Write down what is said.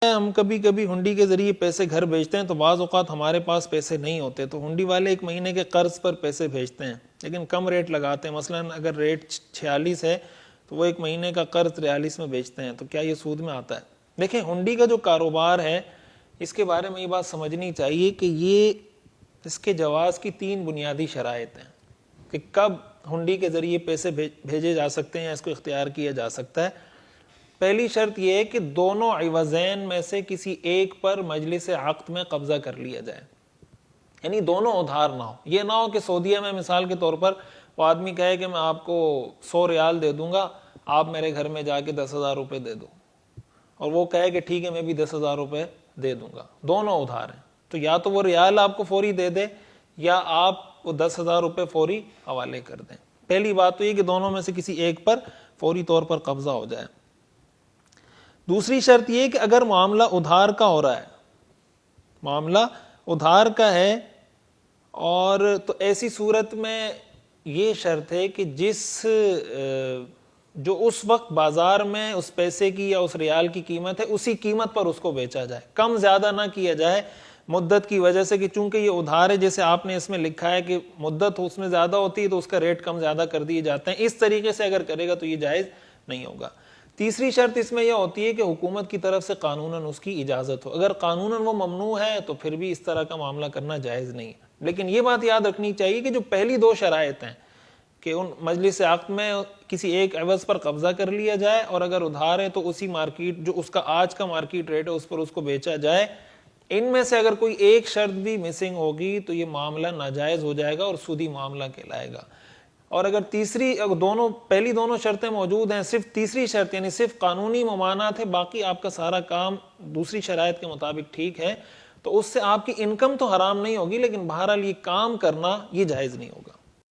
ہم کبھی کبھی ہنڈی کے ذریعے پیسے گھر بھیجتے ہیں تو بعض اوقات ہمارے پاس پیسے نہیں ہوتے، تو ہنڈی والے ایک مہینے کے قرض پر پیسے بھیجتے ہیں لیکن کم ریٹ لگاتے ہیں، مثلا اگر ریٹ 46 ہے تو وہ ایک مہینے کا قرض 43 میں بیچتے ہیں، تو کیا یہ سود میں آتا ہے؟ دیکھیں، ہنڈی کا جو کاروبار ہے اس کے بارے میں یہ بات سمجھنی چاہیے کہ اس کے جواز کی 3 بنیادی شرائط ہیں کہ کب ہنڈی کے ذریعے پیسے بھیجے جا سکتے ہیں یا اس کو اختیار کیا جا سکتا ہے۔ پہلی شرط یہ ہے کہ دونوں عوضین میں سے کسی ایک پر مجلس عقد میں قبضہ کر لیا جائے، یعنی دونوں ادھار نہ ہو۔ یہ نہ ہو کہ سعودیہ میں مثال کے طور پر وہ آدمی کہے کہ میں آپ کو 100 ریال دے دوں گا، آپ میرے گھر میں جا کے 10,000 روپے دے دو، اور وہ کہے کہ ٹھیک ہے میں بھی 10,000 روپے دے دوں گا، دونوں ادھار ہیں، تو یا تو وہ ریال آپ کو فوری دے دے یا آپ وہ 10,000 روپے فوری حوالے کر دیں۔ پہلی بات تو یہ کہ دونوں میں سے کسی ایک پر فوری طور پر قبضہ ہو جائے۔ دوسری شرط یہ کہ اگر معاملہ ادھار کا ہو رہا ہے، معاملہ ادھار کا ہے، اور تو ایسی صورت میں یہ شرط ہے کہ جو اس وقت بازار میں اس پیسے کی یا اس ریال کی قیمت ہے اسی قیمت پر اس کو بیچا جائے، کم زیادہ نہ کیا جائے مدت کی وجہ سے، کہ چونکہ یہ ادھار ہے جیسے آپ نے اس میں لکھا ہے کہ مدت اس میں زیادہ ہوتی ہے تو اس کا ریٹ کم زیادہ کر دیے جاتے ہیں، اس طریقے سے اگر کرے گا تو یہ جائز نہیں ہوگا۔ تیسری شرط اس میں یہ ہوتی ہے کہ حکومت کی طرف سے قانوناً اس کی اجازت ہو، اگر قانوناً وہ ممنوع ہے تو پھر بھی اس طرح کا معاملہ کرنا جائز نہیں ہے۔ لیکن یہ بات یاد رکھنی چاہیے کہ جو پہلی 2 شرائط ہیں کہ ان مجلس عقد میں کسی ایک عوض پر قبضہ کر لیا جائے، اور اگر ادھار ہے تو اسی مارکیٹ جو اس کا آج کا مارکیٹ ریٹ ہے اس پر اس کو بیچا جائے، ان میں سے اگر کوئی ایک شرط بھی مسنگ ہوگی تو یہ معاملہ ناجائز ہو جائے گا اور سودی معاملہ کہلائے گا۔ اور اگر پہلی دونوں شرطیں موجود ہیں، صرف تیسری شرط یعنی صرف قانونی ممانعت ہے، باقی آپ کا سارا کام دوسری شرائط کے مطابق ٹھیک ہے، تو اس سے آپ کی انکم تو حرام نہیں ہوگی لیکن بہرحال یہ کام کرنا یہ جائز نہیں ہوگا۔